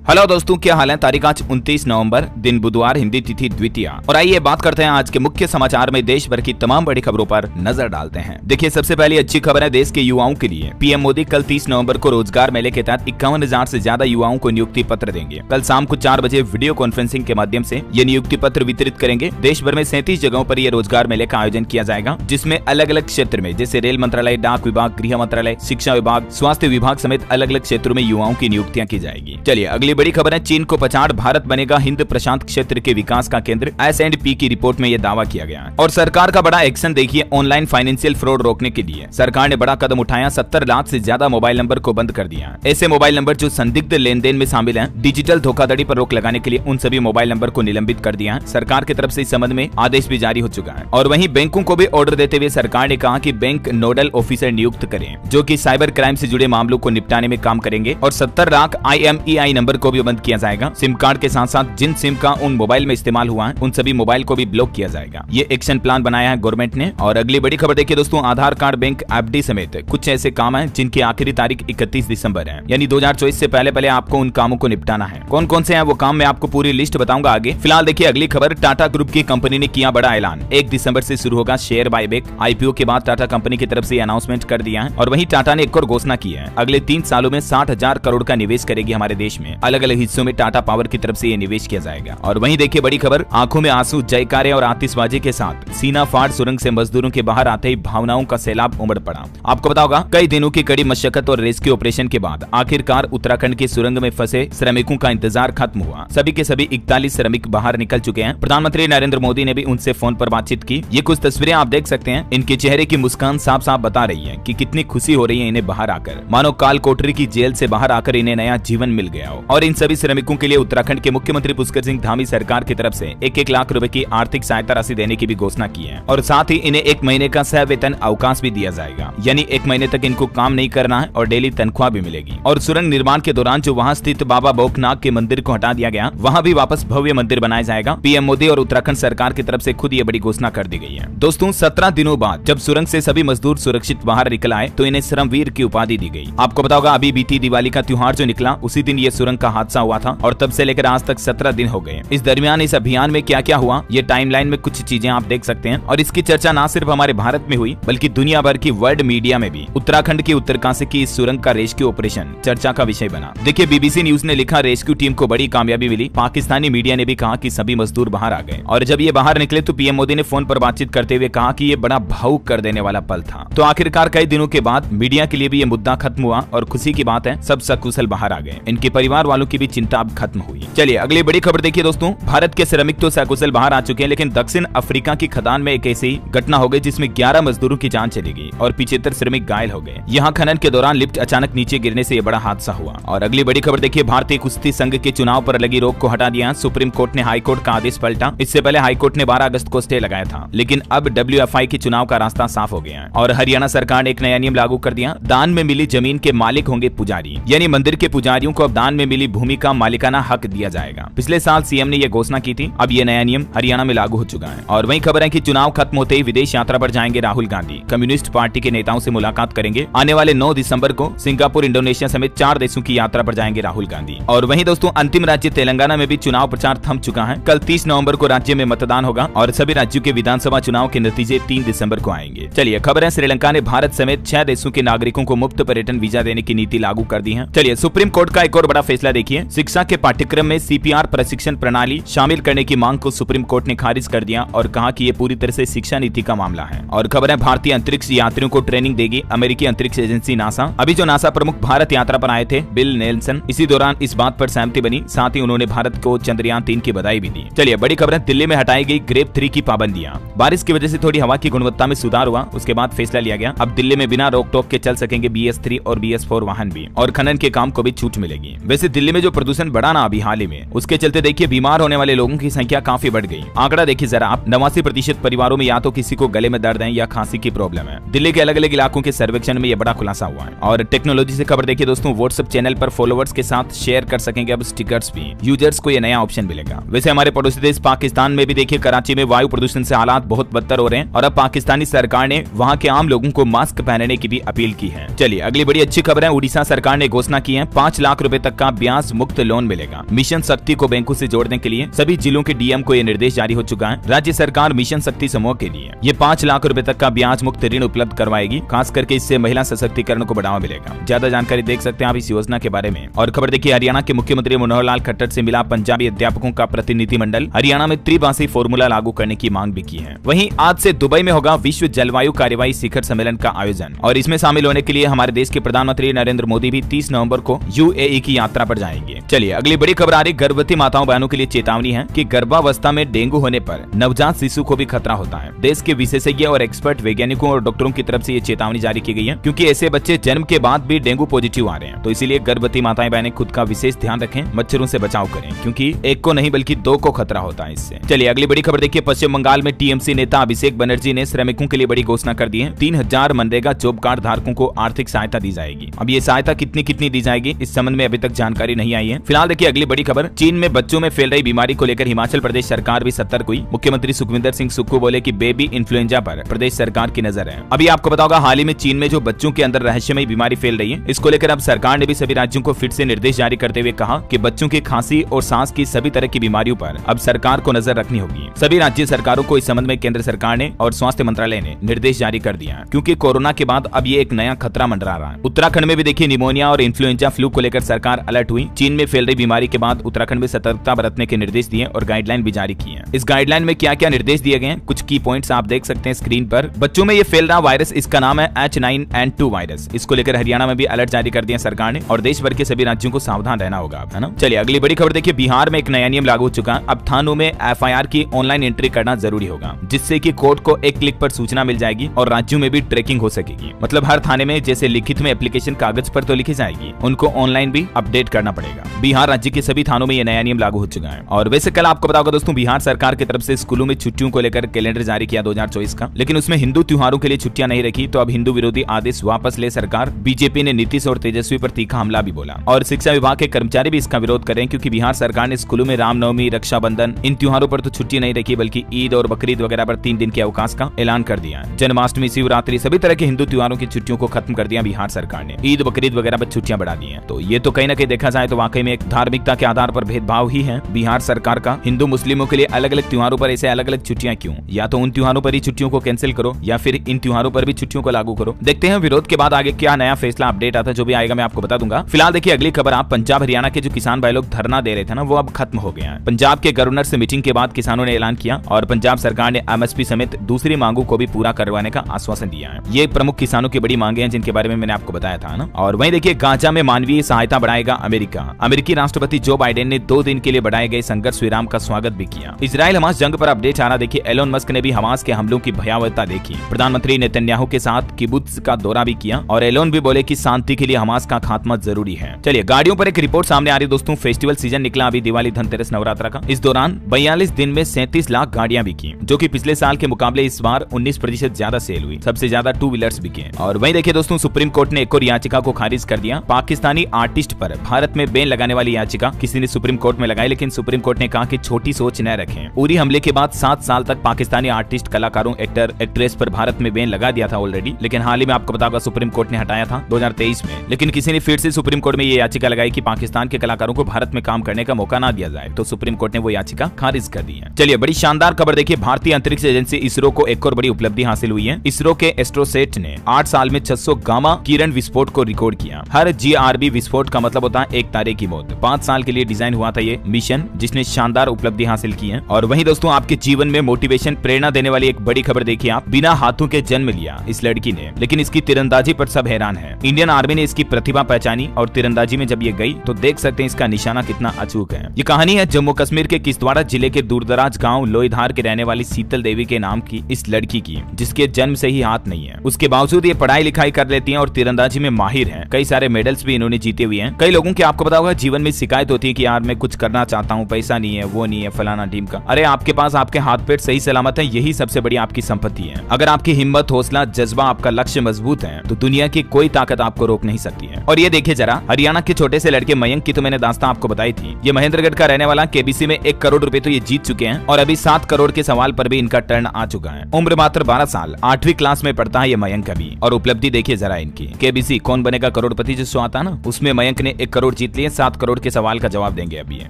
Hello दोस्तों, क्या हाल है। तारीख आज 29 नवंबर, दिन बुधवार, हिंदी तिथि द्वितीया। और आइए बात करते हैं आज के मुख्य समाचार में देश भर की तमाम बड़ी खबरों पर नजर डालते हैं। देखिए, सबसे पहले अच्छी खबर है देश के युवाओं के लिए। पीएम मोदी कल 30 नवंबर को रोजगार मेले के तहत 51,000 से ज्यादा युवाओं को नियुक्ति पत्र देंगे। कल शाम को 4 बजे वीडियो कॉन्फ्रेंसिंग के माध्यम से ये नियुक्ति पत्र वितरित करेंगे। देश भर में 37 जगहों पर यह रोजगार मेले का आयोजन किया जाएगा, जिसमें अलग अलग क्षेत्र में जैसे रेल मंत्रालय, डाक विभाग, गृह मंत्रालय, शिक्षा विभाग, स्वास्थ्य विभाग समेत अलग अलग क्षेत्रों में युवाओं की नियुक्तियां की जाएगी। चलिए अगली बड़ी खबर है, चीन को पछाड़ भारत बनेगा हिंद प्रशांत क्षेत्र के विकास का केंद्र। S&P की रिपोर्ट में यह दावा किया गया है। और सरकार का बड़ा एक्शन देखिए, ऑनलाइन फाइनेंशियल फ्रॉड रोकने के लिए सरकार ने बड़ा कदम उठाया। 70 लाख से ज्यादा मोबाइल नंबर को बंद कर दिया। ऐसे मोबाइल नंबर जो संदिग्ध लेन देन में शामिल हैं, डिजिटल धोखाधड़ी पर रोक लगाने के लिए उन सभी मोबाइल नंबर को निलंबित कर दिया है। सरकार की तरफ से इस संबंध में आदेश भी जारी हो चुका है। और वहीं बैंकों को भी ऑर्डर देते हुए सरकार ने कहा कि बैंक नोडल ऑफिसर नियुक्त करें, जो कि साइबर क्राइम से जुड़े मामलों को निपटाने में काम करेंगे। और 70 लाख IMEI नंबर को भी बंद किया जाएगा। सिम कार्ड के साथ साथ जिन सिम का उन मोबाइल में इस्तेमाल हुआ है, उन सभी मोबाइल को भी ब्लॉक किया जाएगा। ये एक्शन प्लान बनाया है गवर्नमेंट ने। और अगली बड़ी खबर देखिए दोस्तों, आधार कार्ड, बैंक, FD समेत कुछ ऐसे काम हैं जिनकी आखिरी तारीख 31 दिसंबर है, यानी 2024 से पहले आपको उन कामों को निपटाना है। कौन कौन से हैं वो काम, मैं आपको पूरी लिस्ट बताऊंगा आगे। फिलहाल देखिए अगली खबर, टाटा ग्रुप की कंपनी ने किया बड़ा ऐलान। 1 दिसंबर से शुरू होगा शेयर बायबैक। IPO के बाद टाटा कंपनी की तरफ से अनाउंसमेंट कर दिया है। और वहीं टाटा ने एक और घोषणा की है, अगले 3 सालों में 60,000 करोड़ का निवेश करेगी हमारे देश में। अलग अलग हिस्सों में टाटा पावर की तरफ से ये निवेश किया जाएगा। और वहीं देखिए बड़ी खबर, आंखों में आंसू, जयकारे और आतिशबाजी के साथ सीना फाड़ सुरंग से मजदूरों के बाहर आते ही भावनाओं का सैलाब उमड़ पड़ा। आपको पता होगा, कई दिनों की कड़ी मशक्कत और रेस्क्यू ऑपरेशन के बाद आखिरकार उत्तराखंड की सुरंग में फंसे श्रमिकों का इंतजार खत्म हुआ। सभी के सभी 41 श्रमिक बाहर निकल चुके हैं। प्रधानमंत्री नरेंद्र मोदी ने भी उनसे फोन पर बातचीत की। ये कुछ तस्वीरें आप देख सकते हैं। इनके चेहरे की मुस्कान साफ साफ बता रही है कि कितनी खुशी हो रही है इन्हें बाहर आकर, मानो काल कोठरी की जेल से बाहर आकर इन्हें नया जीवन मिल गया हो। और इन सभी श्रमिकों के लिए उत्तराखंड के मुख्यमंत्री पुष्कर सिंह धामी सरकार की तरफ से 1-1 लाख रुपए की आर्थिक सहायता राशि देने की भी घोषणा की है। और साथ ही इन्हें 1 महीने का सह-वेतन अवकाश भी दिया जाएगा, यानी 1 महीने तक इनको काम नहीं करना है और डेली तनख्वाह भी मिलेगी। और सुरंग निर्माण के दौरान जो वहां स्थित बाबा भौकनाथ के मंदिर को हटा दिया गया, वहां भी वापस भव्य मंदिर बनाया जाएगा। पीएम मोदी और उत्तराखंड सरकार की तरफ से खुद ये बड़ी घोषणा कर दी गई है। दोस्तों, 17 दिनों बाद जब सुरंग से सभी मजदूर सुरक्षित बाहर निकल आए तो इन्हें श्रमवीर की उपाधि दी गई। आपको पता होगा, अभी बीती दिवाली का त्योहार जो निकला, उसी दिन ये सुरंग का हादसा हुआ था। और तब से लेकर आज तक 17 दिन हो गए। इस दरमियान इस अभियान में क्या क्या हुआ, ये टाइमलाइन में कुछ चीजें आप देख सकते हैं। और इसकी चर्चा न सिर्फ हमारे भारत में हुई, बल्कि दुनिया भर की वर्ल्ड मीडिया में भी उत्तराखंड की उत्तरकाशी की इस सुरंग का रेस्क्यू ऑपरेशन चर्चा का विषय बना। देखिए, BBC न्यूज ने लिखा, रेस्क्यू टीम को बड़ी कामयाबी मिली। पाकिस्तानी मीडिया ने भी कहा कि सभी मजदूर बाहर आ गए। और जब ये बाहर निकले तो पीएम मोदी ने फोन पर बातचीत करते हुए कहा कि ये बड़ा भावुक कर देने वाला पल था। तो आखिरकार कई दिनों के बाद मीडिया के लिए भी ये मुद्दा खत्म हुआ और खुशी की बात है, सब सकुशल बाहर आ गए। इनके परिवार वालों की भी चिंता अब खत्म हुई। चलिए अगली बड़ी खबर देखिए दोस्तों, भारत के श्रमिक तो सकुशल बाहर आ चुके हैं, लेकिन दक्षिण अफ्रीका की खदान में एक ऐसी घटना हो गई जिसमें 11 मजदूरों की जान चली गई और 75 श्रमिक घायल हो गए। यहाँ खनन के दौरान लिफ्ट अचानक नीचे गिरने से यह बड़ा हादसा हुआ। और अगली बड़ी खबर देखिए, भारतीय कुश्ती संघ के चुनाव पर लगी रोक को हटा दिया। सुप्रीम कोर्ट ने हाई कोर्ट का आदेश पलटा। इससे पहले हाई कोर्ट ने 12 अगस्त को स्टे लगाया था, लेकिन अब WFI के चुनाव का रास्ता साफ हो गया है। और हरियाणा सरकार ने एक नया नियम लागू कर दिया, दान में मिली जमीन के मालिक होंगे पुजारी, यानी मंदिर के पुजारियों को अब दान में मिली भूमि का मालिकाना हक दिया जाएगा। पिछले साल CM ने यह घोषणा की थी, अब यह नया नियम हरियाणा में लागू हो चुका है। और वही खबर है कि चुनाव खत्म होते ही विदेश यात्रा पर जाएंगे राहुल गांधी। कम्युनिस्ट पार्टी के नेताओं से मुलाकात करेंगे। आने वाले 9 दिसंबर को सिंगापुर, इंडोनेशिया समेत 4 देशों की यात्रा पर जाएंगे राहुल गांधी। और वहीं दोस्तों, अंतिम राज्य तेलंगाना में भी चुनाव प्रचार थम चुका है। कल 30 नवंबर को राज्य में मतदान होगा और सभी राज्यों के विधानसभा चुनाव के नतीजे 3 दिसंबर को आएंगे। चलिए खबर है, श्रीलंका ने भारत समेत 6 देशों के नागरिकों को मुफ्त पर्यटन वीजा देने की नीति लागू कर दी है। चलिए सुप्रीम कोर्ट का एक और बड़ा फैसला देखिए, शिक्षा के पाठ्यक्रम में CPR प्रशिक्षण प्रणाली शामिल करने की मांग को सुप्रीम कोर्ट ने खारिज कर दिया और कहा कि ये पूरी तरह से शिक्षा नीति का मामला है। और खबर है, भारतीय अंतरिक्ष यात्रियों को ट्रेनिंग देगी अमेरिकी अंतरिक्ष एजेंसी नासा। अभी जो नासा प्रमुख भारत यात्रा पर आए थे, बिल नेल्सन, इसी दौरान इस बात पर सहमति बनी। साथ ही उन्होंने भारत को चंद्रयान 3 की बधाई भी दी। चलिए बड़ी खबर है, दिल्ली में हटाई गई ग्रेड 3 की पाबंदियां। बारिश की वजह से थोड़ी हवा की गुणवत्ता में सुधार हुआ, उसके बाद फैसला लिया गया, अब दिल्ली में बिना रोक टोक के चल सकेंगे BS3 और BS4 वाहन भी, और खनन के काम को भी छूट मिलेगी। वैसे दिल्ली में जो प्रदूषण बढ़ा ना अभी हाल ही में, उसके चलते देखिए बीमार होने वाले लोगों की संख्या काफी बढ़ गई। आंकड़ा देखिए जरा आप, 89% परिवारों में या तो किसी को गले में दर्द है या खांसी की प्रॉब्लम है। दिल्ली के अलग अलग इलाकों के सर्वेक्षण में यह बड़ा खुलासा हुआ है। और टेक्नोलॉजी से खबर देखिए दोस्तों, व्हाट्सएप चैनल पर फॉलोअर्स के साथ शेयर कर सकेंगे अब स्टिकर्स भी। यूजर्स को यह नया ऑप्शन मिलेगा। वैसे हमारे पड़ोसी देश पाकिस्तान में भी देखिए, कराची में वायु प्रदूषण से हालात बहुत बदतर हो रहे हैं और अब पाकिस्तानी सरकार ने वहां के आम लोगों को मास्क पहनने की भी अपील की है। चलिए अगली बड़ी अच्छी खबर है, उड़ीसा सरकार ने घोषणा की है 5 लाख रुपए तक का ब्याज ब्याज मुक्त लोन मिलेगा। मिशन शक्ति को बैंकों से जोड़ने के लिए सभी जिलों के डीएम को यह निर्देश जारी हो चुका है। राज्य सरकार मिशन शक्ति समूह के लिए ये 5 लाख रुपए तक का ब्याज मुक्त ऋण उपलब्ध करवाएगी। खास करके इससे महिला सशक्तिकरण को बढ़ावा मिलेगा। ज्यादा जानकारी देख सकते हैं आप इस योजना के बारे में। और खबर देखिए, हरियाणा के मुख्यमंत्री मनोहर लाल खट्टर से मिला पंजाबी अध्यापकों का प्रतिनिधिमंडल। हरियाणा में त्रिभाषी फॉर्मूला लागू करने की मांग भी की है। वहीं आज से दुबई में होगा विश्व जलवायु कार्यवाही शिखर सम्मेलन का आयोजन और इसमें शामिल होने के लिए हमारे देश के प्रधानमंत्री नरेंद्र मोदी भी 30 नवंबर को यूएई की यात्रा पर जाएंगे। चलिए अगली बड़ी खबर आ रही, गर्भवती माताओं बहनों के लिए चेतावनी है कि गर्भावस्था में डेंगू होने पर नवजात शिशु को भी खतरा होता है। देश के विशेषज्ञ और एक्सपर्ट वैज्ञानिकों और डॉक्टरों की तरफ से ये चेतावनी जारी की गई है, क्योंकि ऐसे बच्चे जन्म के बाद भी डेंगू पॉजिटिव आ रहे हैं। तो इसीलिए गर्भवती माताएं बहनें खुद का विशेष ध्यान रखें, मच्छरों से बचाव करें, क्योंकि एक को नहीं बल्कि 2 को खतरा होता है इससे। चलिए अगली बड़ी खबर देखिए, पश्चिम बंगाल में टीएमसी नेता अभिषेक बनर्जी ने श्रमिकों के लिए बड़ी घोषणा कर दी है। 3000 मनरेगा जॉब कार्ड धारकों को आर्थिक सहायता दी जाएगी। अब ये सहायता कितनी दी जाएगी इस संबंध में अभी तक जानकारी नहीं आई है। फिलहाल देखिए अगली बड़ी खबर, चीन में बच्चों में फैल रही बीमारी को लेकर हिमाचल प्रदेश सरकार भी सतर्क हुई। मुख्यमंत्री सुखविंदर सिंह सुक्खू बोले कि बेबी इन्फ्लुएंजा पर प्रदेश सरकार की नजर है। अभी आपको पता होगा, हाल ही में चीन में जो बच्चों के अंदर रहस्यमयी बीमारी फैल रही है, इसको लेकर अब सरकार ने भी सभी राज्यों को फिर से निर्देश जारी करते हुए कहा कि बच्चों की खांसी और सांस की सभी तरह की बीमारियों पर अब सरकार को नजर रखनी होगी। सभी राज्य सरकारों को इस संबंध में केंद्र सरकार ने और स्वास्थ्य मंत्रालय ने निर्देश जारी कर दिया है, क्योंकि कोरोना के बाद अब ये एक नया खतरा मंडरा रहा है। उत्तराखंड में भी देखिए निमोनिया और इन्फ्लुएंजा फ्लू को लेकर सरकार अलर्ट हुई। चीन में फैल रही बीमारी के बाद उत्तराखंड में सतर्कता बरतने के निर्देश दिए और गाइडलाइन भी जारी की है। इस गाइडलाइन में क्या क्या निर्देश दिए गए हैं, कुछ की पॉइंट्स आप देख सकते हैं स्क्रीन पर। बच्चों में ये फैल रहा वायरस, इसका नाम है H9N2 वायरस। इसको लेकर हरियाणा में भी अलर्ट जारी कर दिया सरकार ने और देश भर के सभी राज्यों को सावधान रहना होगा, है ना। चलिए अगली बड़ी खबर देखिए, बिहार में एक नया नियम लागू हो चुका है। अब थानों में FIR की ऑनलाइन एंट्री करना जरूरी होगा, जिससे कि कोर्ट को एक क्लिक पर सूचना मिल जाएगी और राज्यों में भी ट्रैकिंग हो सकेगी। मतलब हर थाने में जैसे लिखित में एप्लीकेशन कागज पर तो लिखी जाएगी, उनको ऑनलाइन भी अपडेट करना पड़ेगा। बिहार राज्य के सभी थानों में ये नया नियम लागू हो चुका है। और वैसे कल आपको पता होगा दोस्तों, बिहार सरकार की तरफ से स्कूलों में छुट्टियों को लेकर कैलेंडर जारी किया 2024 का, लेकिन उसमें हिंदू त्योहारों के लिए छुट्टियां नहीं रखी। तो अब हिंदू विरोधी आदेश वापस ले सरकार। बीजेपी ने नीतीश और तेजस्वी पर तीखा हमला भी बोला और शिक्षा विभाग के कर्मचारी भी इसका विरोध कर रहे हैं, क्योंकि बिहार सरकार ने स्कूलों में रामनवमी, रक्षाबंधन, इन त्योहारों पर तो छुट्टी नहीं रखी, बल्कि ईद और बकरीद वगैरह पर 3 दिन के अवकाश का ऐलान कर दिया है। जन्माष्टमी, शिवरात्रि, सभी तरह के हिंदू त्योहारों की छुट्टियों को खत्म कर दिया बिहार सरकार ने। ईद, बकरीद वगैरह पर छुट्टियां बढ़ा दी हैं। तो ये तो कहीं ना कहीं देखा जाए तो वाकई में एक धार्मिकता के आधार पर भेदभाव ही है बिहार सरकार का। हिंदू मुस्लिमों के लिए अलग अलग त्योहारों पर ऐसे अलग अलग छुट्टियां क्यों? या तो उन त्योहारों पर ही छुट्टियों को कैंसिल करो या फिर इन त्योहारों पर भी छुट्टियों को लागू करो। देखते हैं विरोध के बाद आगे क्या नया फैसला अपडेट आता है, जो भी आएगा मैं आपको बता दूंगा। फिलहाल देखिए अगली खबर, आप पंजाब हरियाणा के जो किसान भाई लोग धरना दे रहे थे ना, वो अब खत्म हो गया है। पंजाब के गवर्नर से मीटिंग के बाद किसानों ने ऐलान किया और पंजाब सरकार ने MSP समेत दूसरी मांगों को भी पूरा करवाने का आश्वासन दिया है। ये प्रमुख किसानों की बड़ी मांगे हैं, जिनके बारे में मैंने आपको बताया था ना। और वहीं देखिए, गाजा में मानवीय सहायता बढ़ाएगा अमेरिका। अमेरिकी राष्ट्रपति जो बाइडेन ने 2 दिन के लिए बढ़ाए गए संघर्ष विराम का स्वागत भी किया। इजराइल हमास जंग पर अपडेट आ रहा, देखिए एलोन मस्क ने भी हमास के हमलों की भयावहता देखी। प्रधानमंत्री नेतन्याहू के साथ किबुत्ज का दौरा भी किया और एलोन भी बोले कि शांति के लिए हमास का खात्मा जरूरी है। चलिए गाड़ियों पर एक रिपोर्ट सामने आ रही दोस्तों। फेस्टिवल सीजन निकला अभी दिवाली, धनतेरस, नवरात्रा का। इस दौरान 42 दिन में 37 लाख गाड़ियां बिकी, जो कि पिछले साल के मुकाबले इस बार 19% ज्यादा सेल हुई। सबसे ज्यादा 2 व्हीलर्स बिके। और वहीं देखिए दोस्तों, सुप्रीम कोर्ट ने एक और याचिका को खारिज कर दिया। पाकिस्तानी आर्टिस्ट पर भारत में बैन लगाने वाली याचिका किसी ने सुप्रीम कोर्ट में लगाई, लेकिन सुप्रीम कोर्ट ने कहा कि छोटी सोच न रखें। उरी हमले के बाद 7 साल तक पाकिस्तानी आर्टिस्ट, कलाकारों, एक्टर, एक्ट्रेस पर भारत में बैन लगा दिया था ऑलरेडी, लेकिन हाल ही में आपको पता होगा सुप्रीम कोर्ट ने हटाया था 2023 में। लेकिन किसी ने फिर से सुप्रीम कोर्ट में ये याचिका लगाई कि पाकिस्तान के कलाकारों को भारत में काम करने का मौका ना दिया जाए, तो सुप्रीम कोर्ट ने वो याचिका खारिज कर दी है। चलिए बड़ी शानदार खबर देखिए, भारतीय अंतरिक्ष एजेंसी इसरो को एक और बड़ी उपलब्धि हासिल हुई है। इसरो के एस्ट्रोसेट ने 8 साल में 600 गामा किरण विस्फोट को रिकॉर्ड किया। हर GRB विस्फोट का मतलब होता है एक तारे की मौत। 5 साल के लिए डिजाइन हुआ था ये मिशन, जिसने शानदार उपलब्धि हासिल की है। और वहीं दोस्तों, आपके जीवन में मोटिवेशन, प्रेरणा देने वाली एक बड़ी खबर देखिए आप। बिना हाथों के जन्म लिया इस लड़की ने, लेकिन इसकी तीरंदाजी पर सब हैरान है। इंडियन आर्मी ने इसकी प्रतिभा पहचानी और तीरंदाजी में जब ये गई तो देख सकते हैं इसका निशाना कितना अचूक है। ये कहानी है जम्मू कश्मीर के किश्तवाड़ा जिले के दूरदराज गांव लोईधार के रहने वाली शीतल देवी के नाम की इस लड़की की, जिसके जन्म से ही हाथ नहीं है। उसके बावजूद ये पढ़ाई लिखाई कर लेती हैं और तीरंदाजी में माहिर हैं। कई सारे मेडल्स भी इन्होंने जीते हुए हैं। कई लोगों की आपको पता होगा जीवन में शिकायत होती है कि यार मैं कुछ करना चाहता हूँ, पैसा नहीं है, वो नहीं है, फलाना टीम का। अरे आपके पास आपके हाथ पैर सही सलामत है, यही सबसे बड़ी आपकी संपत्ति है। अगर आपकी हिम्मत, हौसला, जज्बा, आपका लक्ष्य मजबूत है तो दुनिया की कोई ताकत आपको रोक नहीं सकती है। और ये देखिए जरा, हरियाणा के छोटे से लड़के मयंक की तो मैंने दास्तां आपको बताई थी। ये महेंद्रगढ़ का रहने वाला, KBC में 1 करोड़ रुपए तो ये जीत चुके हैं और अभी 7 करोड़ के सवाल पर भी इनका टर्न आ चुका है। उम्र मात्र 12 साल, 8वीं क्लास में पढ़ता है ये मयंक अभी। और उपलब्धि देखिए जरा इनकी। KBC कौन बनेगा करोड़पति जो शो आता है ना, उसमें मयंक ने 1 करोड़ जीत जीत लिए। 7 करोड़ के सवाल का जवाब देंगे अभी।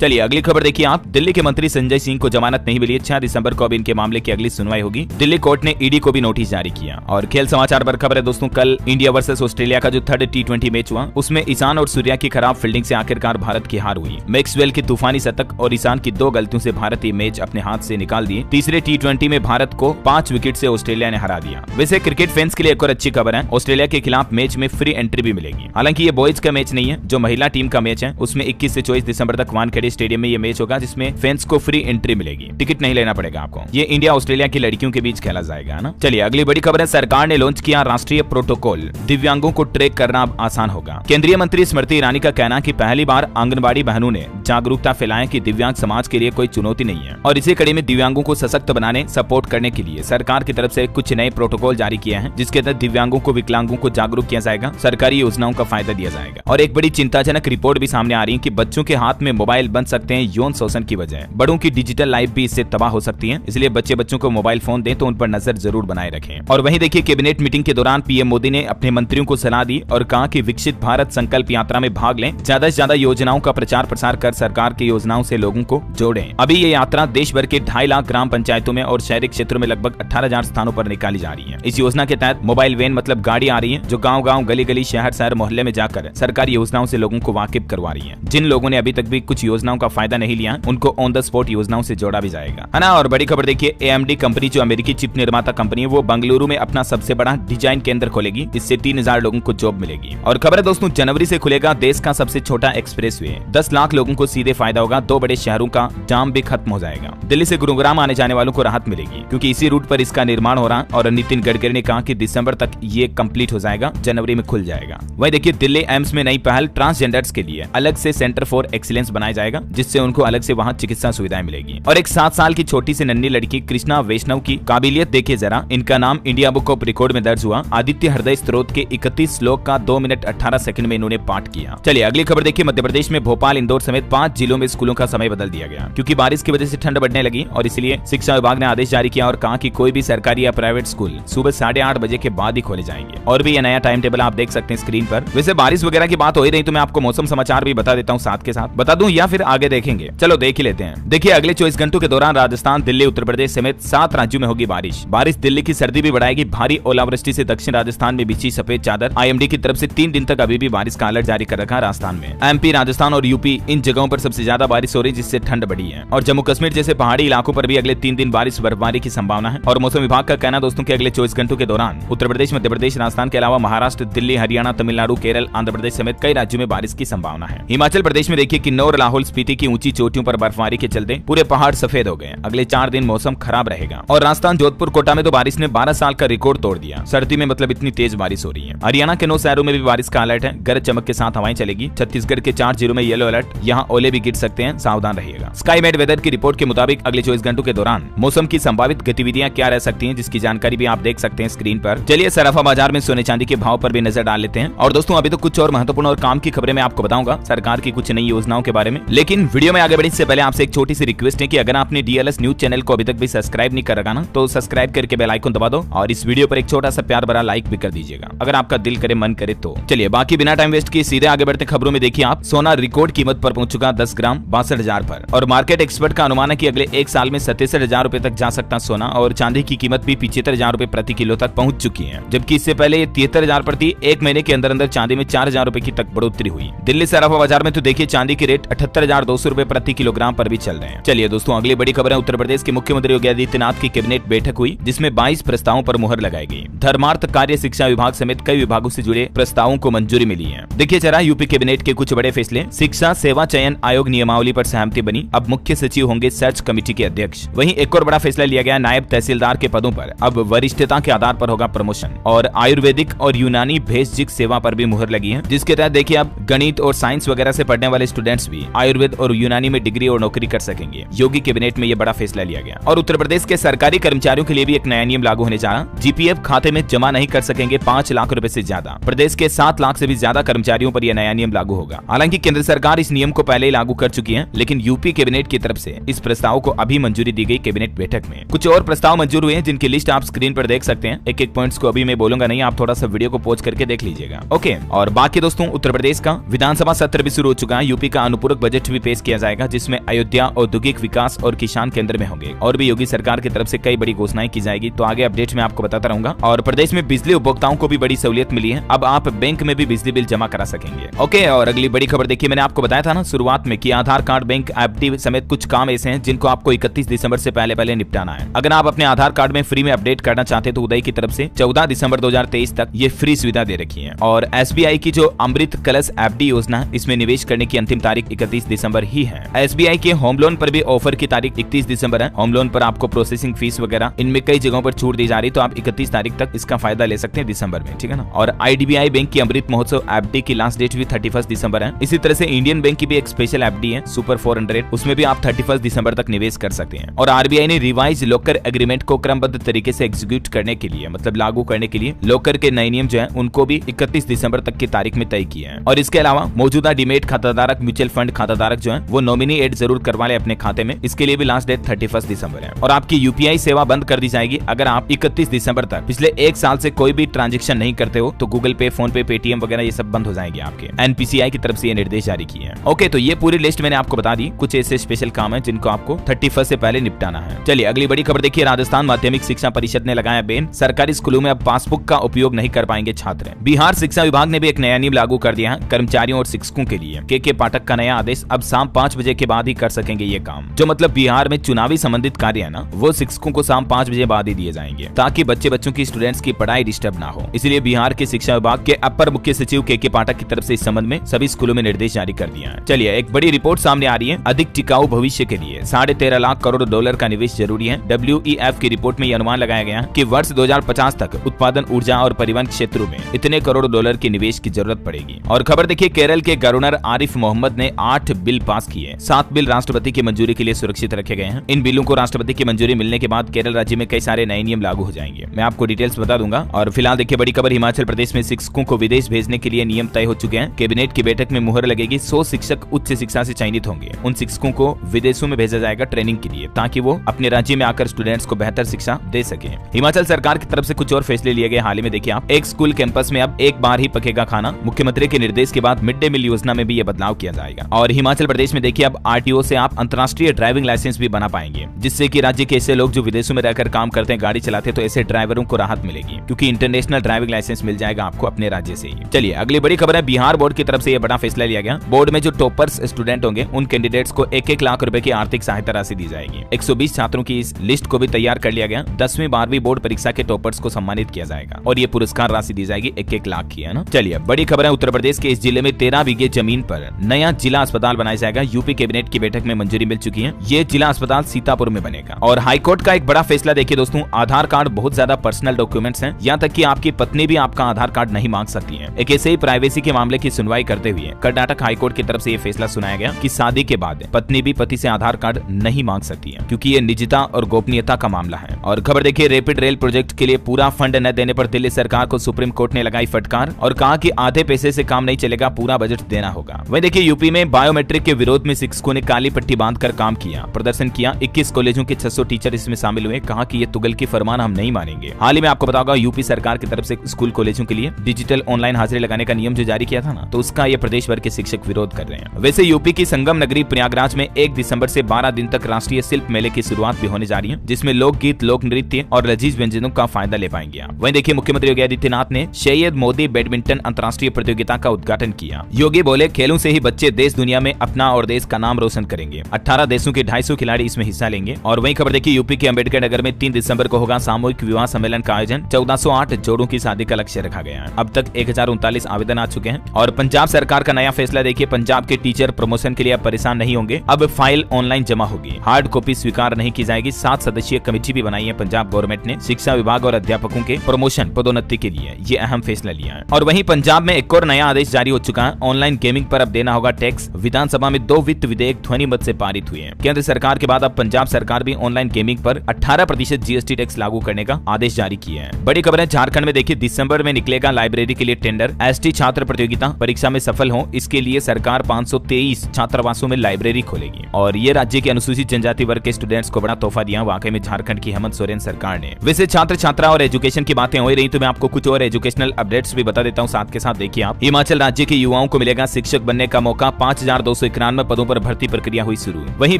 चलिए अगली खबर देखिए आप। दिल्ली के मंत्री संजय सिंह को जमानत नहीं मिली। 6 दिसंबर को अब इनके मामले की अगली सुनवाई होगी। दिल्ली कोर्ट ने ईडी को भी नोटिस जारी किया। और खेल समाचार पर खबर है दोस्तों, कल इंडिया वर्सेस ऑस्ट्रेलिया का जो थर्ड T20 मैच हुआ उसमें ईशान और सूर्या की खराब फील्डिंग से आखिरकार भारत की हार हुई। मैक्सवेल की तूफानी शतक और ईशान की 2 गलतियों से भारत ये मैच अपने हाथ से निकाल दिए। तीसरे T20 में भारत को 5 विकेट से ऑस्ट्रेलिया ने हरा दिया। वैसे क्रिकेट फैंस के लिए एक और अच्छी खबर है, ऑस्ट्रेलिया के खिलाफ मैच में फ्री एंट्री भी मिलेगी। हालांकि ये बॉयज का मैच नहीं है, जो महिला टीम का मैच है उसमें 21 से 24 दिसंबर तक वानखेड़े स्टेडियम में ये मैच होगा, जिसमें फैंस को फ्री एंट्री मिलेगी। टिकट नहीं लेना पड़ेगा आपको। ये इंडिया ऑस्ट्रेलिया की लड़कियों के बीच खेला जाएगा, है ना। चलिए अगली बड़ी खबर है, सरकार ने लॉन्च किया राष्ट्रीय प्रोटोकॉल, दिव्यांगों को ट्रैक करना अब आसान होगा। केंद्रीय मंत्री स्मृति ईरानी का कहना कि पहली बार आंगनबाड़ी बहनों ने जागरूकता फैलाया कि दिव्यांग समाज के लिए कोई चुनौती नहीं है। और इसी कड़ी में दिव्यांगों को सशक्त बनाने, सपोर्ट करने के लिए सरकार की तरफ से कुछ नए प्रोटोकॉल जारी किए हैं, जिसके तहत दिव्यांगों को, विकलांगों को जागरूक किया जाएगा, सरकारी योजनाओं का फायदा दिया जाएगा। और एक बड़ी चिंताजनक रिपोर्ट भी सामने आ रही है कि बच्चों के हाथ में मोबाइल बन सकते हैं यौन शोषण की वजह। बड़ों की डिजिटल लाइफ भी इससे तबाह हो सकती है, इसलिए बच्चों को मोबाइल फोन दें तो उन पर नजर जरूर बनाए रखें। और वहीं देखिए कैबिनेट मीटिंग के दौरान पीएम मोदी ने अपने मंत्रियों को सलाह दी और कहा कि विकसित भारत संकल्प यात्रा में भाग लें, ज्यादा से ज्यादा योजनाओं का प्रचार प्रसार कर सरकार की योजनाओं से लोगों को जोड़ें। अभी ये यात्रा देश भर के 2.5 लाख ग्राम पंचायतों में और शहरी क्षेत्रों में लगभग 18,000 स्थानों पर निकाली जा रही है। इस योजना के तहत मोबाइल वैन मतलब गाड़ी आ रही है, जो गांव-गांव, गली-गली, शहर-शहर, मोहल्ले में जाकर सरकारी योजनाओं से लोगों को वाकिफ करवा रही है। जिन लोगों ने अभी तक भी कुछ योजनाओं का फायदा नहीं लिया, उनको ऑन द स्पॉट योजनाओं से जोड़ा भी जाएगा, है ना। और बड़ी खबर देखिए, AMD कंपनी जो अमेरिकी चिप निर्माता कंपनी है, वो बेंगलुरु में अपना सबसे बड़ा डिजाइन केंद्र खोलेगी। इससे 3,000 लोगों को जॉब मिलेगी। और खबर है दोस्तों, जनवरी से खुलेगा देश का सबसे छोटा एक्सप्रेसवे। 10 लाख लोगों को सीधे फायदा होगा। 2 बड़े शहरों का जाम भी खत्म हो जाएगा। दिल्ली से गुरुग्राम आने जाने वालों को राहत मिलेगी, क्योंकि इसी रूट पर इसका निर्माण हो रहा। और नितिन गडकरी ने कहा कि दिसंबर तक ये कंप्लीट हो जाएगा, जनवरी में खुल जाएगा। वही देखिए, दिल्ली एम्स में नई पहल, ट्रांसजेंडर्स के लिए अलग से सेंटर फॉर एक्सीलेंस बनाया जाएगा, जिससे उनको अलग से वहाँ चिकित्सा सुविधाएं मिलेगी। और एक 7 साल की छोटी सी नन्ही लड़की कृष्णा वैष्णव की काबिलियत देखिए जरा। इनका नाम इंडिया बुक ऑफ रिकॉर्ड में दर्ज हुआ। आदित्य हृदय स्त्रोत के 31 श्लोक का 2 मिनट 18 सेकंड में इन्होंने पाठ किया। चलिए अगली खबर देखिए, मध्य प्रदेश में भोपाल, इंदौर समेत 5 जिलों में स्कूलों का समय बदल दिया गया, क्योंकि बारिश की वजह से ठंड बढ़ने लगी। और इसलिए शिक्षा विभाग ने आदेश जारी किया और कहा कि कोई भी सरकारी या प्राइवेट स्कूल सुबह 8:30 बजे के बाद ही खोले जाएंगे। और भी ये नया टाइम टेबल आप देख सकते हैं स्क्रीन पर। वैसे बारिश वगैरह की बात हो ही रही तो मैं आपको मौसम समाचार भी बता देता हूँ, साथ के साथ बता दूं या फिर आगे देखेंगे। चलो देख ही लेते हैं। देखिए अगले 24 घंटों के दौरान राजस्थान, दिल्ली, उत्तर प्रदेश समेत 7 राज्यों में होगी बारिश। बारिश दिल्ली की सर्दी भी बढ़ाएगी। भारी ओलावृष्टि से दक्षिण राजस्थान में बिछी सफेद चादर। IMD की तरफ से 3 दिन तक अभी भी बारिश का अलर्ट जारी कर रखा है राजस्थान में। MP, राजस्थान और UP इन जगहों पर सबसे ज्यादा बारिश हो रही है, जिससे ठंड बढ़ी है। और जम्मू कश्मीर जैसे पहाड़ी इलाकों पर भी अगले 3 दिन बारिश बर्फबारी की संभावना है। और मौसम विभाग का कहना दोस्तों कि अगले 24 घंटों के दौरान उत्तर प्रदेश, मध्य प्रदेश, राजस्थान के अलावा महाराष्ट्र, दिल्ली, हरियाणा, तमिलनाडु, केरल, आंध्र प्रदेश समेत कई राज्यों में बारिश की संभावना है। हिमाचल प्रदेश में देखिए किन्नौर, लाहौल स्पीति की ऊंची चोटियों पर बर्फबारी के चलते पूरे पहाड़ सफेद हो गए। अगले 4 दिन मौसम खराब रहेगा। और राजस्थान, जोधपुर, कोटा में तो बारिश ने 12 साल का रिकॉर्ड तोड़ दिया। सर्दी में मतलब इतनी तेज बारिश हो रही है। हरियाणा के 9 शहरों में भी बारिश का अलर्ट है। गरज चमक के साथ हवाएं चलेगी। छत्तीसगढ़ के 4 जिलों में येलो अलर्ट, यहाँ ओले भी गिर सकते हैं, सावधान रहिएगा। स्काईमेट वेदर की रिपोर्ट के मुताबिक अगले 24 घंटों के दौरान मौसम की संभावित गतिविधियां क्या रह सकती हैं, जिसकी जानकारी भी आप देख सकते हैं स्क्रीन पर। चलिए सराफा बाजार में सोने चांदी के भाव पर भी नजर डाल लेते हैं। और दोस्तों अभी तो कुछ और महत्वपूर्ण और काम की खबरें मैं आपको बताऊंगा, सरकार की कुछ नई योजनाओं के बारे में। लेकिन वीडियो में आगे बढ़ने से पहले आपसे एक छोटी सी रिक्वेस्ट है कि अगर आपने DLS न्यूज चैनल को अभी तक भी सब्सक्राइब नहीं कर रखा ना, तो सब्सक्राइब करके बेल आइकन दबा दो और इस वीडियो पर एक छोटा सा प्यार भरा लाइक भी कर दीजिएगा, अगर आपका दिल करे, मन करे तो। चलिए बाकी बिना टाइम वेस्ट किए सीधे आगे बढ़ते खबरों में। देखिए आप, सोना रिकॉर्ड कीमत पर पहुंच चुका 10 ग्राम 62,000 पर। और मार्केट एक्सपर्ट का अनुमान है कि अगले 1 साल में 67,000 रुपए तक जा सकता सोना। और चांदी की कीमत भी 75,000 रुपए प्रति किलो तक पहुंच चुकी है, जबकि इससे पहले 73,000 पर थी। 1 महीने के अंदर अंदर चांदी में 4,000 रुपए की तक बढ़ोतरी हुई। दिल्ली सराफा बाजार में तो देखिए चांदी की रेट 78,200 रुपए प्रति किलोग्राम पर भी चल रहे हैं। चलिए दोस्तों अगली बड़ी खबर है, उत्तर प्रदेश के मुख्यमंत्री योगी आदित्यनाथ की कैबिनेट बैठक हुई, जिसमें 22 प्रस्तावों पर मुहर लगाई गई। धर्मार्थ कार्य, शिक्षा विभाग समेत कई विभागों से जुड़े प्रस्तावों को मंजूरी मिली है। देखिए जरा यूपी कैबिनेट के कुछ बड़े फैसले। शिक्षा सेवा चयन आयोग नियमावली पर सहमति बनी, अब मुख्य सचिव होंगे सर्च कमेटी के अध्यक्ष। वहीं एक और बड़ा फैसला लिया गया, नायब तहसीलदार के पदों पर अब वरिष्ठता के आधार पर होगा प्रमोशन। और आयुर्वेदिक और यूनानी भेषजिक सेवा पर भी मुहर लगी है, जिसके तहत देखिए अब गणित और साइंस वगैरह से पढ़ने वाले स्टूडेंट्स भी आयुर्वेद और यूनानी में डिग्री और नौकरी कर सकेंगे। योगी कैबिनेट में यह बड़ा फैसला लिया गया। और उत्तर प्रदेश के सरकारी कर्मचारियों के लिए भी एक नया नियम लागू होने जा रहा। GPF खाते में जमा नहीं कर सकेंगे 5 लाख रुपए से ज्यादा। प्रदेश के 7 लाख से भी ज्यादा कर्मचारियों पर यह नया नियम लागू होगा। हालांकि केंद्र सरकार इस नियम को पहले ही लागू कर चुकी है, लेकिन यूपी कैबिनेट की तरफ से इस प्रस्ताव को अभी मंजूरी दी गई कैबिनेट बैठक में। कुछ और प्रस्ताव मंजूर हुए हैं, जिनकी लिस्ट आप स्क्रीन पर देख सकते हैं। एक एक पॉइंट्स को अभी मैं बोलूंगा नहीं, आप थोड़ा सा वीडियो को पॉज करके देख लीजिएगा। ओके। और बाकी दोस्तों उत्तर प्रदेश का विधान विधानसभा सत्र भी शुरू हो चुका है। यूपी का अनुपूरक बजट भी पेश किया जाएगा, जिसमें अयोध्या, औद्योगिक विकास और किसान केंद्र में होंगे। और भी योगी सरकार की तरफ से कई बड़ी घोषणाएं की जाएगी, तो आगे अपडेट में आपको बताता रहूंगा। और प्रदेश में बिजली उपभोक्ताओं को भी बड़ी सहूलियत मिली है, अब आप बैंक में भी बिजली बिल जमा करा सकेंगे। ओके, और अगली बड़ी खबर देखिए, मैंने आपको बताया था ना शुरुआत में कि आधार कार्ड, बैंक, एफडी समेत कुछ काम ऐसे हैं जिनको आपको 31 दिसंबर से पहले निपटाना है। अगर आप अपने आधार कार्ड में फ्री में अपडेट करना चाहते हैं तो उदय की तरफ से 14 दिसंबर 2023 तक ये फ्री सुविधा दे रखी है। और एसबीआई की जो अमृत कलश एफडी योजना, इसमें निवेश करने की अंतिम तारीख 31 दिसंबर ही है। एसबीआई के होम लोन पर भी ऑफर की तारीख 31 दिसंबर है। होम लोन पर आपको प्रोसेसिंग फीस वगैरह इनमें कई जगहों पर छूट दी जा रही, तो आप 31 तारीख तक इसका फायदा ले सकते हैं दिसंबर में, ठीक है ना। और आईडीबीआई बैंक की अमृत महोत्सव एफडी की लास्ट डेट भी 31 दिसंबर है। इसी तरह से इंडियन बैंक की भी एक स्पेशल एफडी है सुपर 400, उसमें भी आप 31 दिसंबर तक निवेश कर सकते हैं। और आरबीआई ने रिवाइज लॉकर एग्रीमेंट को क्रमबद्ध तरीके से एग्जीक्यूट करने के लिए, मतलब लागू करने के लिए लॉकर के नए नियम जो है उनको भी 31 दिसंबर तक की तारीख में तय किए हैं। और इसके अलावा मौजूदा डीमेट खाताधारक, म्यूचुअल फंड खाताधारक जो है वो नॉमिनी ऐड जरूर करवा ले अपने खाते में, इसके लिए भी लास्ट डेट 31 दिसंबर है। और आपकी यूपीआई सेवा बंद कर दी जाएगी अगर आप 31 दिसंबर तक पिछले 1 साल से कोई भी ट्रांजेक्शन नहीं करते हो, तो गूगल पे, फोन पे, पेटीएम वगैरह ये सब बंद हो जाएंगे आपके। एनपीसीआई की तरफ से ये निर्देश जारी किए हैं। ओके, तो ये पूरी लिस्ट मैंने आपको बता दी। कुछ ऐसे स्पेशल काम है जिनको आपको 31 से पहले निपटाना है। चलिए अगली बड़ी खबर देखिए, राजस्थान माध्यमिक शिक्षा परिषद ने लगाया बैन, सरकारी स्कूलों में अब पासबुक का उपयोग नहीं कर पाएंगे छात्र। बिहार शिक्षा विभाग ने भी एक नया नियम लागू कर दिया है कर्मचारियों और शिक्षकों के लिए। के पाठक का नया आदेश, अब शाम 5 बजे के बाद ही कर सकेंगे ये काम। जो मतलब बिहार में चुनावी संबंधित कार्य है ना, वो शिक्षकों को शाम 5 बजे बाद ही दिए जाएंगे, ताकि बच्चों की स्टूडेंट्स की पढ़ाई डिस्टर्ब ना हो। इसलिए बिहार के शिक्षा विभाग के अपर मुख्य सचिव के पाठक की तरफ से इस संबंध में सभी स्कूलों में निर्देश जारी कर दिया है। चलिए एक बड़ी रिपोर्ट सामने आ रही है, अधिक टिकाऊ भविष्य के लिए 13.5 लाख करोड़ डॉलर का निवेश जरूरी है। WEF की रिपोर्ट में यह अनुमान लगाया गया कि वर्ष 2050 तक उत्पादन, ऊर्जा और परिवहन क्षेत्रों में इतने करोड़ डॉलर के निवेश की जरूरत पड़ेगी। और खबर देखिए, केरल के गवर्नर आरिफ मोहम्मद ने 8 बिल पास किए। 7 बिल राष्ट्रपति की मंजूरी के लिए सुरक्षित रखे गए हैं। इन बिलों को राष्ट्रपति की मंजूरी मिलने के बाद केरल राज्य में कई सारे नए नियम लागू हो जाएंगे। मैं आपको डिटेल्स बता दूंगा। और फिलहाल देखिए बड़ी खबर, हिमाचल प्रदेश में शिक्षकों को विदेश भेजने के लिए नियम तय हो चुके हैं। कैबिनेट की बैठक में मुहर लगेगी। 100 शिक्षक उच्च शिक्षा से चयनित होंगे। उन शिक्षकों को विदेशों में भेजा जाएगा ट्रेनिंग के लिए, ताकि वो अपने राज्य में आकर स्टूडेंट्स को बेहतर शिक्षा दे सके। हिमाचल सरकार की तरफ से कुछ और फैसले लिए गए हाल ही में। देखिए आप, एक स्कूल कैंपस में अब एक बार ही पकेगा खाना। मुख्यमंत्री के निर्देश के बाद मिड डे मील योजना में भी ये बदलाव किया जाएगा। और हिमाचल प्रदेश में देखिए, अब आरटीओ से आप अंतर्राष्ट्रीय ड्राइविंग लाइसेंस भी बना पाएंगे, जिससे कि राज्य के ऐसे लोग जो विदेशों में रहकर काम करते हैं, गाड़ी चलाते हैं, तो ऐसे ड्राइवरों को राहत मिलेगी, क्योंकि इंटरनेशनल ड्राइविंग लाइसेंस मिल जाएगा आपको अपने राज्य से ही। चलिए अगली बड़ी खबर है, बिहार बोर्ड की तरफ से यह बड़ा फैसला लिया गया। बोर्ड में जो टॉपर्स स्टूडेंट होंगे, उन कैंडिडेट्स को 1-1 लाख रुपए की आर्थिक सहायता राशि दी जाएगी। 120 छात्रों की इस लिस्ट को भी तैयार कर लिया गया। 10वीं 12वीं बोर्ड परीक्षा के टॉपर्स को सम्मानित किया जाएगा और ये पुरस्कार राशि दी जाएगी 1-1 लाख की, है ना। चलिए बड़ी खबर है, उत्तर प्रदेश के इस जिले में 13 बीघे जमीन पर नया जिला अस्पताल बनाया जाएगा। यूपी कैबिनेट की बैठक में मंजूरी मिल चुकी है। ये जिला अस्पताल सीतापुर में बनेगा। और हाईकोर्ट का एक बड़ा फैसला देखिए दोस्तों, आधार कार्ड बहुत ज्यादा पर्सनल डॉक्यूमेंट्स हैं, यहाँ तक कि आपकी पत्नी भी आपका आधार कार्ड नहीं मांग सकती है। एक ऐसे ही प्राइवेसी के मामले की सुनवाई करते हुए कर्नाटक हाईकोर्ट की तरफ से ये फैसला सुनाया गया कि शादी के बाद पत्नी भी पति से आधार कार्ड नहीं मांग सकती है, क्योंकि ये निजता और गोपनीयता का मामला है। और खबर देखिए, रैपिड रेल प्रोजेक्ट के लिए पूरा फंड न देने पर दिल्ली सरकार को सुप्रीम कोर्ट ने लगाई फटकार और कहा कि आधे पैसे से काम नहीं चलेगा, पूरा बजट देना होगा। वहीं देखिए, यूपी में बायोमेट्रिक के विरोध में शिक्षकों ने काली पट्टी बांधकर काम किया, प्रदर्शन किया। 21 कॉलेजों के 600 टीचर इसमें शामिल हुए। कहा कि ये तुगल की फरमान हम नहीं मानेंगे। हाल ही में आपको बताऊंगा, यूपी सरकार की तरफ से स्कूल कॉलेजों के लिए डिजिटल ऑनलाइन हाजिरी लगाने का नियम जो जारी किया था ना, तो उसका ये प्रदेश भर के शिक्षक विरोध कर रहे हैं। वैसे यूपी की संगम नगरी प्रयागराज में 1 दिसंबर से 12 दिन तक राष्ट्रीय शिल्प मेले की शुरुआत भी होने जा रही है, जिसमें लोकगीत, लोक नृत्य और लजीज व्यंजनों का फायदा ले पाएंगे आप। वहीं देखिए, मुख्यमंत्री योगी आदित्यनाथ ने सैयद मोदी बैडमिंटन अंतर्राष्ट्रीय प्रतियोगिता का उद्घाटन किया। योगी बोले, खेलों से ही बच्चे देश दुनिया में अपना और देश का नाम रोशन करेंगे। 18 देशों के 250 खिलाड़ी इसमें हिस्सा लेंगे। और वहीं खबर देखिए, यूपी के अम्बेडकर नगर में 3 दिसंबर को होगा सामूहिक विवाह सम्मेलन का आयोजन। 1408 जोड़ों की शादी का लक्ष्य रखा गया है। अब तक 1039 आवेदन आ चुके हैं। और पंजाब सरकार का नया फैसला देखिए, पंजाब के टीचर प्रमोशन के लिए अब परेशान नहीं होंगे। अब फाइल ऑनलाइन जमा होगी, हार्ड कॉपी स्वीकार नहीं की जाएगी। 7 सदस्यीय कमेटी भी बनाई है पंजाब गवर्नमेंट ने शिक्षा विभाग और अध्यापकों के प्रमोशन पदोन्नति के लिए। ये अहम फैसला लिया है। और वहीं पंजाब में एक और नया आदेश जारी हो चुका है। ऑनलाइन गेमिंग पर अब देना होगा टैक्स। विधानसभा में 2 वित्त विधेयक ध्वनि मत से पारित हुए हैं। केंद्र सरकार के बाद अब पंजाब सरकार भी ऑनलाइन गेमिंग पर 18% जीएसटी टैक्स लागू करने का आदेश जारी किया है। बड़ी खबर है, झारखंड में देखिए, दिसंबर में निकलेगा लाइब्रेरी के लिए टेंडर। एसटी छात्र प्रतियोगिता परीक्षा में सफल हो, इसके लिए सरकार 523 छात्रावासों में लाइब्रेरी खोलेगी। और ये राज्य के अनुसूचित जनजाति वर्ग के स्टूडेंट्स को बड़ा तोहफा दिया वाकई में झारखंड की हेमंत सोरेन सरकार ने। वैसे छात्र छात्रा और एजुकेशन की बातें हो रही, तो मैं आपको कुछ और एजुकेशनल अपडेट्स भी बता देता हूँ साथ के साथ। देखिए आप, हिमाचल राज्य के युवाओं युवाओं को मिलेगा शिक्षक बनने का मौका। 5291 पदों पर भर्ती प्रक्रिया हुई शुरू। वहीं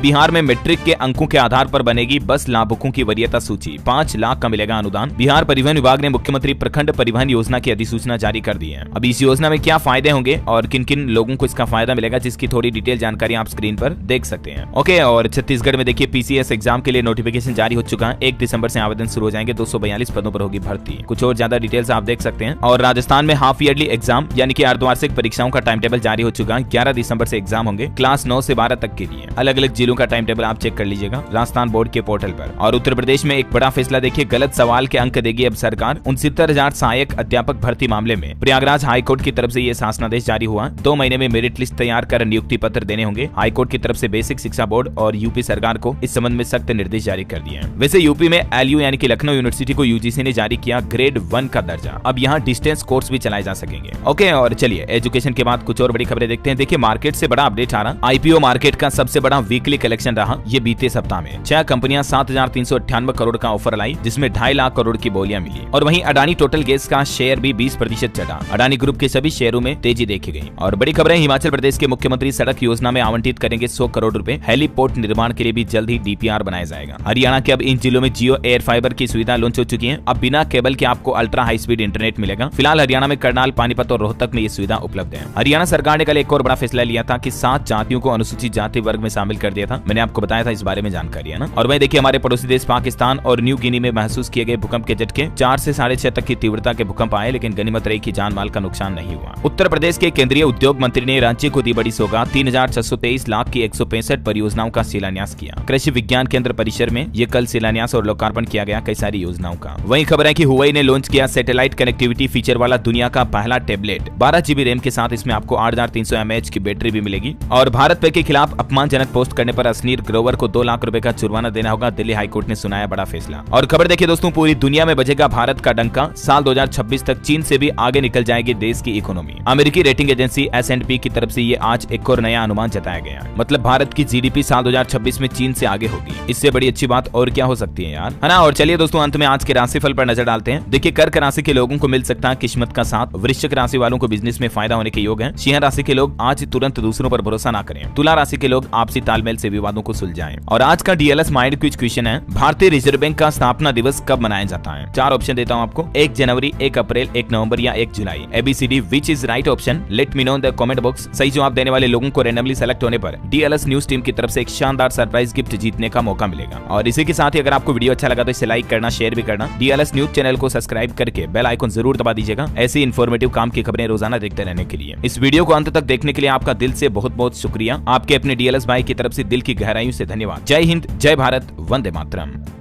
बिहार में मैट्रिक के अंकों के आधार पर बनेगी बस लाभुकों की वरीयता सूची। 5 लाख का मिलेगा अनुदान। बिहार परिवहन विभाग ने मुख्यमंत्री प्रखंड परिवहन योजना की अधिसूचना जारी कर दी है। अब इस योजना में क्या फायदे होंगे और किन किन लोगों को इसका फायदा मिलेगा, जिसकी थोड़ी डिटेल जानकारी आप स्क्रीन पर देख सकते हैं। ओके, और छत्तीसगढ़ में देखिए पीसीएस एग्जाम के लिए नोटिफिकेशन जारी हो चुका है। 1 दिसंबर से आवेदन शुरू हो जाएंगे। 242 पदों पर होगी भर्ती। कुछ और ज्यादा डिटेल्स आप देख सकते हैं। और राजस्थान में हाफ ईयरली एग्जाम यानी कि अर्धवार्षिक परीक्षाओं का टाइम टेबल जारी हो चुका है। 11 दिसंबर से एग्जाम होंगे क्लास 9 से 12 तक के लिए। अलग अलग जिलों का टाइम टेबल आप चेक कर लीजिएगा राजस्थान बोर्ड के पोर्टल पर। और उत्तर प्रदेश में एक बड़ा फैसला देखिए, गलत सवाल के अंक देगी अब सरकार। 69,000 सहायक अध्यापक भर्ती मामले में प्रयागराज हाईकोर्ट की तरफ से ये शासनादेश जारी हुआ। 2 महीने में मेरिट लिस्ट तैयार कर नियुक्ति पत्र देने होंगे। हाईकोर्ट की तरफ से बेसिक शिक्षा बोर्ड और यूपी सरकार को इस संबंध में सख्त निर्देश जारी कर दिए हैं। वैसे यूपी में एलयू यानी कि लखनऊ यूनिवर्सिटी को यूजीसी ने जारी किया ग्रेड 1 का दर्जा। अब यहाँ डिस्टेंस कोर्स भी चलाए जा सकेंगे। ओके, और चलिए एजुकेशन के बाद कुछ और बड़ी खबरें देखते हैं। देखिए मार्केट से बड़ा अपडेट आ रहा। आईपीओ मार्केट का सबसे बड़ा वीकली कलेक्शन रहा ये बीते सप्ताह में। 6 कंपनियां 7,398 करोड़ का ऑफर लाई, जिसमें 2.5 लाख करोड़ की बोलियां मिली। और वहीं अडानी टोटल गैस का शेयर भी 20% चढ़ा। अडानी ग्रुप के सभी शेयरों में तेजी देखी गई। और बड़ी खबरें, हिमाचल प्रदेश के मुख्यमंत्री सड़क योजना में आवंटित करेंगे 100 करोड़ रुपए। हेलीपोर्ट निर्माण के लिए भी जल्द ही डीपीआर बनाया जाएगा। हरियाणा के अब इन जिलों में जियो एयर फाइबर की सुविधा लॉन्च हो चुकी है। अब बिना केबल के आपको अल्ट्रा हाई स्पीड इंटरनेट मिलेगा। फिलहाल हरियाणा में करनाल, पानीपत और रोहतक में ये सुविधा उपलब्ध है। हरियाणा सरकार ने कल एक और बड़ा फैसला लिया था कि 7 जातियों को अनुसूचित जाति वर्ग में शामिल कर दिया था। मैंने आपको बताया था इस बारे में जानकारी है ना। और वहीं देखिए हमारे पड़ोसी देश पाकिस्तान और न्यू गिनी में महसूस किए गए भूकंप के झटके। 4 से 6.5 तक की तीव्रता के भूकंप आए, लेकिन गनीमत रही कि जान माल का नुकसान नहीं हुआ। उत्तर प्रदेश के केंद्रीय उद्योग मंत्री ने राज्य को दी बड़ी सौगात। 3,623 लाख की 165 परियोजनाओं का शिलान्यास किया। कृषि विज्ञान केंद्र परिसर में ये कल शिलान्यास और लोकार्पण किया गया कई सारी योजनाओं का। वहीं खबर है कि हुआई ने लॉन्च किया सैटेलाइट कनेक्टिविटी फीचर वाला दुनिया का पहला टैबलेट। 12 GB रैम के साथ इसमें आपको 8,300 mAh की बैटरी भी मिलेगी। और भारत पे के खिलाफ अपमानजनक पोस्ट करने पर असनीर ग्रोवर को 2 लाख रुपए का जुर्माना देना होगा। दिल्ली हाईकोर्ट ने सुनाया बड़ा फैसला। और खबर देखिए दोस्तों, पूरी दुनिया में बजेगा भारत का डंका। साल 2026 तक चीन से भी आगे निकल जाएगी देश की इकोनॉमी। अमेरिकी रेटिंग एजेंसी S&P की तरफ से ये आज एक और नया अनुमान जताया गया। मतलब भारत की जीडीपी साल 2026 में चीन से आगे होगी। इससे बड़ी अच्छी बात और क्या हो सकती है यार, है ना। और चलिए दोस्तों अंत में आज के राशिफल पर नजर डालते हैं। देखिए कर्क राशि के लोगों को मिल सकता है किस्मत का साथ। वृश्चिक राशि वालों को बिजनेस में फायदा होने के योग है। सिंह राशि के लोग आज तुरंत दूसरों पर भरोसा ना करें। तुला राशि के लोग आपसी तालमेल से विवादों को सुलझाएं। और आज का डीएलएस माइंड क्विज क्वेश्चन है, भारतीय रिजर्व बैंक का स्थापना दिवस कब मनाया जाता है। 4 ऑप्शन देता हूँ आपको, 1 जनवरी, 1 अप्रैल, 1 नवंबर या 1 जुलाई। ABCD which is right option, let me know in the comment box. सही जवाब देने वाले लोगों को रैंडमली सेलेक्ट होने पर डीएलएस न्यूज टीम की तरफ से एक शानदार सरप्राइज गिफ्ट जीतने का मौका मिलेगा। और इसी के साथ ही अगर आपको वीडियो अच्छा लगा तो इसे लाइक करना, शेयर भी करना। डीएलएस न्यूज चैनल को सब्सक्राइब करके बेल आइकन जरूर दबा दीजिएगा ऐसी इन्फॉर्मेटिव काम की खबरें रोजाना देखते रहने के लिए। इस वीडियो को अंत तक देखने के लिए आपका दिल से बहुत बहुत शुक्रिया। आपके अपने डीएलएस भाई की तरफ से दिल की गहराइयों से धन्यवाद। जय हिंद, जय भारत, वंदे मातरम।